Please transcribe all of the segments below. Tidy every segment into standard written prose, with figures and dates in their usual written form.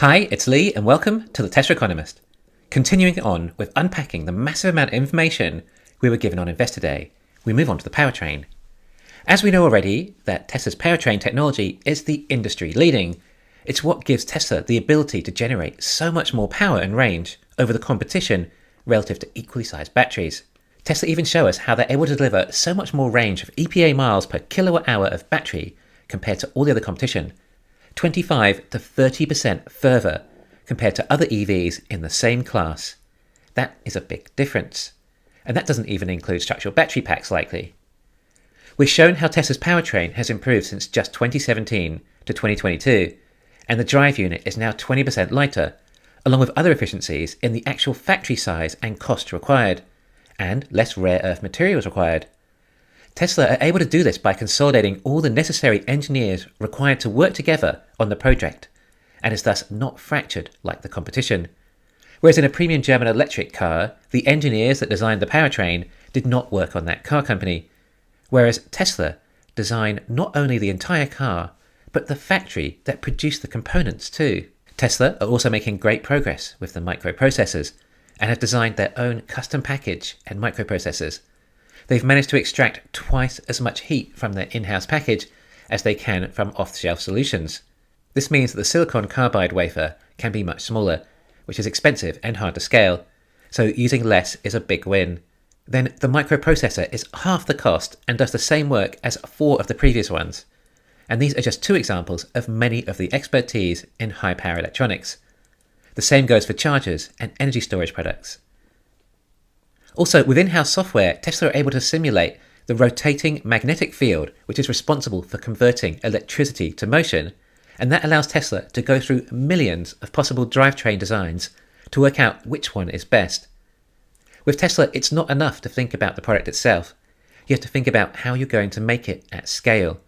Hi, it's Lee and welcome to the Tesla Economist. Continuing on with unpacking the massive amount of information we were given on Investor Day, we move on to the powertrain. As we know already that Tesla's powertrain technology is the industry leading. It's what gives Tesla the ability to generate so much more power and range over the competition relative to equally sized batteries. Tesla even show us how they're able to deliver so much more range of EPA miles per kilowatt hour of battery compared to all the other competition, 25 to 30% further compared to other EVs in the same class. That is a big difference. And that doesn't even include structural battery packs likely. We've shown how Tesla's powertrain has improved since just 2017 to 2022, and the drive unit is now 20% lighter, along with other efficiencies in the actual factory size and cost required, and less rare earth materials required. Tesla are able to do this by consolidating all the necessary engineers required to work together on the project, and is thus not fractured like the competition. Whereas in a premium German electric car, the engineers that designed the powertrain did not work on that car company, whereas Tesla design not only the entire car, but the factory that produced the components too. Tesla are also making great progress with the microprocessors, and have designed their own custom package and microprocessors. They've managed to extract twice as much heat from their in-house package as they can from off-the-shelf solutions. This means that the silicon carbide wafer can be much smaller, which is expensive and hard to scale, so using less is a big win. Then the microprocessor is half the cost and does the same work as 4 of the previous ones. And these are just 2 examples of many of the expertise in high-power electronics. The same goes for chargers and energy storage products. Also, with in-house software, Tesla are able to simulate the rotating magnetic field, which is responsible for converting electricity to motion, and that allows Tesla to go through millions of possible drivetrain designs to work out which one is best. With Tesla, it's not enough to think about the product itself. You have to think about how you're going to make it at scale.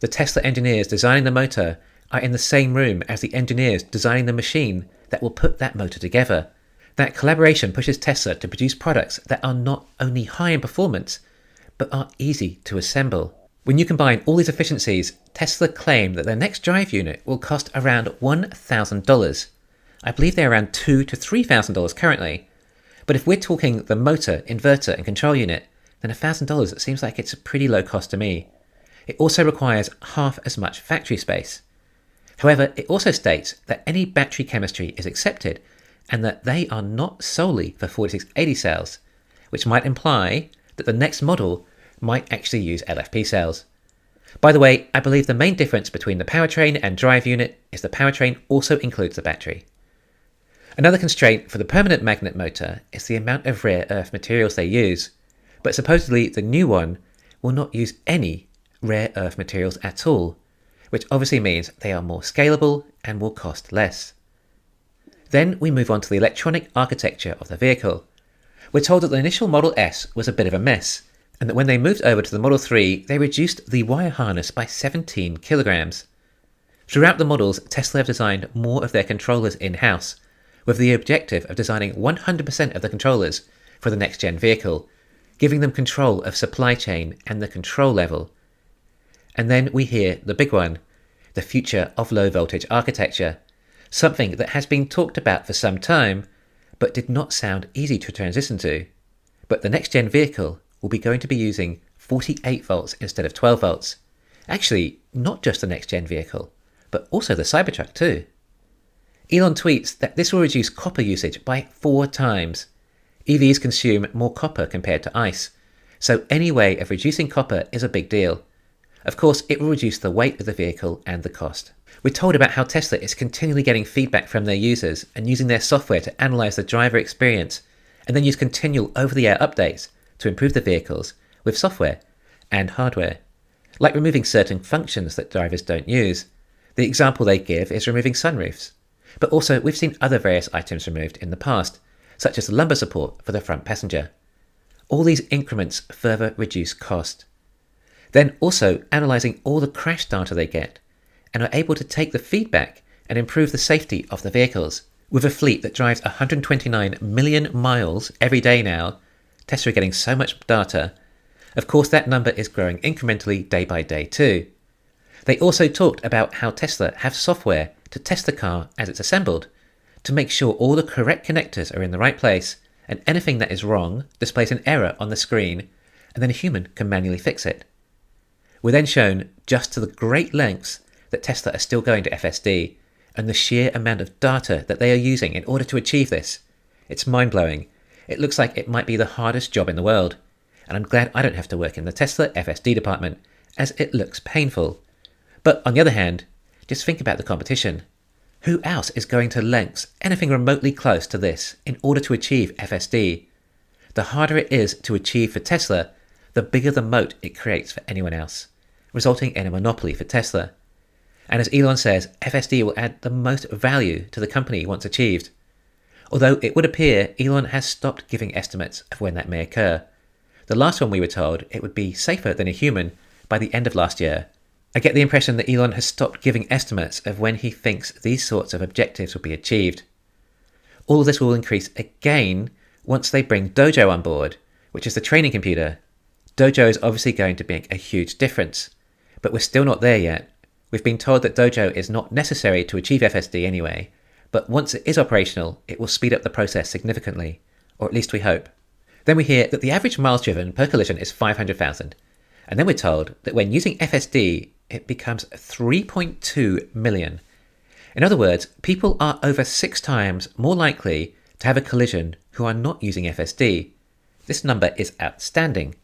The Tesla engineers designing the motor are in the same room as the engineers designing the machine that will put that motor together. That collaboration pushes Tesla to produce products that are not only high in performance, but are easy to assemble. When you combine all these efficiencies, Tesla claim that their next drive unit will cost around $1,000. I believe they're around $2,000 to $3,000 currently. But if we're talking the motor, inverter and control unit, then $1,000 seems like it's a pretty low cost to me. It also requires half as much factory space. However, it also states that any battery chemistry is accepted and that they are not solely for 4680 cells, which might imply that the next model might actually use LFP cells. By the way, I believe the main difference between the powertrain and drive unit is the powertrain also includes the battery. Another constraint for the permanent magnet motor is the amount of rare earth materials they use, but supposedly the new one will not use any rare earth materials at all, which obviously means they are more scalable and will cost less. Then we move on to the electronic architecture of the vehicle. We're told that the initial Model S was a bit of a mess, and that when they moved over to the Model 3, they reduced the wire harness by 17 kilograms. Throughout the models, Tesla have designed more of their controllers in-house, with the objective of designing 100% of the controllers for the next-gen vehicle, giving them control of supply chain and the control level. And then we hear the big one, the future of low-voltage architecture, something that has been talked about for some time, but did not sound easy to transition to. But the next-gen vehicle will be going to be using 48 volts instead of 12 volts. Actually, not just the next-gen vehicle, but also the Cybertruck too. Elon tweets that this will reduce copper usage by 4 times. EVs consume more copper compared to ICE, so any way of reducing copper is a big deal. Of course, it will reduce the weight of the vehicle and the cost. We're told about how Tesla is continually getting feedback from their users and using their software to analyze the driver experience, and then use continual over-the-air updates to improve the vehicles with software and hardware, like removing certain functions that drivers don't use. The example they give is removing sunroofs. But also, we've seen other various items removed in the past, such as the lumbar support for the front passenger. All these increments further reduce cost. Then also analysing all the crash data they get, and are able to take the feedback and improve the safety of the vehicles. With a fleet that drives 129 million miles every day now, Tesla are getting so much data. Of course, that number is growing incrementally day by day too. They also talked about how Tesla have software to test the car as it's assembled, to make sure all the correct connectors are in the right place and anything that is wrong displays an error on the screen, and then a human can manually fix it. We're then shown just to the great lengths that Tesla are still going to FSD and the sheer amount of data that they are using in order to achieve this. It's mind-blowing. It looks like it might be the hardest job in the world, and I'm glad I don't have to work in the Tesla FSD department, as it looks painful. But on the other hand, just think about the competition. Who else is going to lengths anything remotely close to this in order to achieve FSD? The harder it is to achieve for Tesla, the bigger the moat it creates for anyone else, resulting in a monopoly for Tesla. And as Elon says, FSD will add the most value to the company once achieved. Although it would appear Elon has stopped giving estimates of when that may occur. The last one we were told it would be safer than a human by the end of last year. I get the impression that Elon has stopped giving estimates of when he thinks these sorts of objectives will be achieved. All of this will increase again once they bring Dojo on board, which is the training computer. Dojo is obviously going to make a huge difference, but we're still not there yet. We've been told that Dojo is not necessary to achieve FSD anyway, but once it is operational, it will speed up the process significantly, or at least we hope. Then we hear that the average miles driven per collision is 500,000, and then we're told that when using FSD, it becomes 3.2 million. In other words, people are over 6 times more likely to have a collision who are not using FSD. This number is outstanding.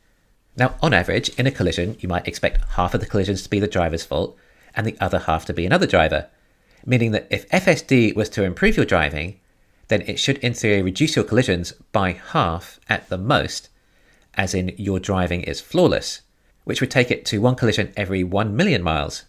Now, on average, in a collision, you might expect half of the collisions to be the driver's fault and the other half to be another driver, meaning that if FSD was to improve your driving, then it should in theory reduce your collisions by half at the most, as in your driving is flawless, which would take it to 1 collision every 1 million miles.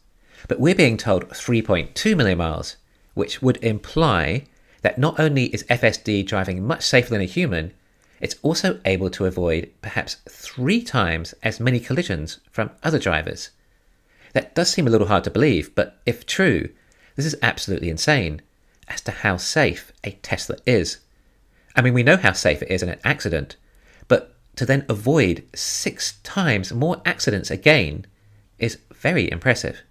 But we're being told 3.2 million miles, which would imply that not only is FSD driving much safer than a human, it's also able to avoid perhaps 3 times as many collisions from other drivers. That does seem a little hard to believe, but if true, this is absolutely insane as to how safe a Tesla is. I mean, we know how safe it is in an accident, but to then avoid 6 times more accidents again is very impressive.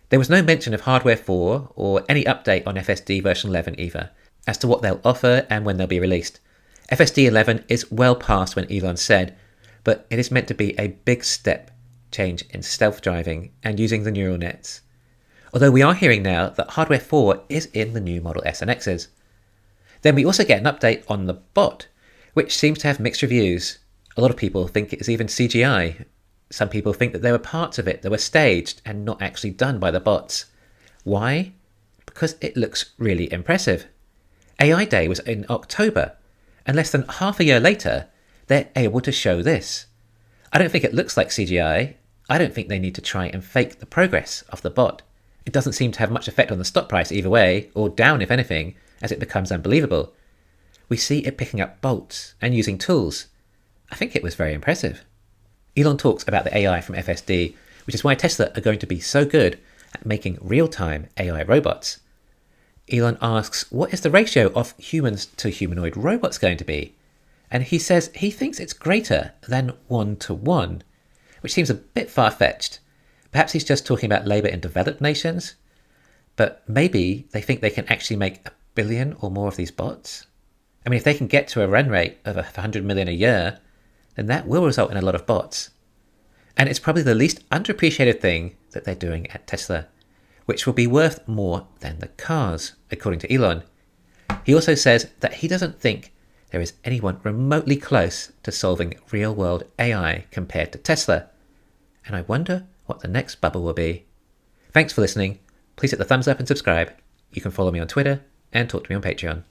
There was no mention of Hardware 4 or any update on FSD version 11 either, as to what they'll offer and when they'll be released. FSD 11 is well past when Elon said, but it is meant to be a big step change in stealth driving and using the neural nets. Although we are hearing now that Hardware 4 is in the new Model S and X's. Then we also get an update on the bot, which seems to have mixed reviews. A lot of people think it is even CGI. Some people think that there were parts of it that were staged and not actually done by the bots. Why? Because it looks really impressive. AI Day was in October, and less than half a year later, they're able to show this. I don't think it looks like CGI. I don't think they need to try and fake the progress of the bot. It doesn't seem to have much effect on the stock price either way, or down if anything, as it becomes unbelievable. We see it picking up bolts and using tools. I think it was very impressive. Elon talks about the AI from FSD, which is why Tesla are going to be so good at making real-time AI robots. Elon asks, what is the ratio of humans to humanoid robots going to be? And he says he thinks it's greater than 1-to-1, which seems a bit far-fetched. Perhaps he's just talking about labour in developed nations, but maybe they think they can actually make 1 billion or more of these bots. I mean, if they can get to a run rate of 100 million a year, then that will result in a lot of bots. And it's probably the least underappreciated thing that they're doing at Tesla, which will be worth more than the cars, according to Elon. He also says that he doesn't think there is anyone remotely close to solving real-world AI compared to Tesla. And I wonder what the next bubble will be. Thanks for listening. Please hit the thumbs up and subscribe. You can follow me on Twitter and talk to me on Patreon.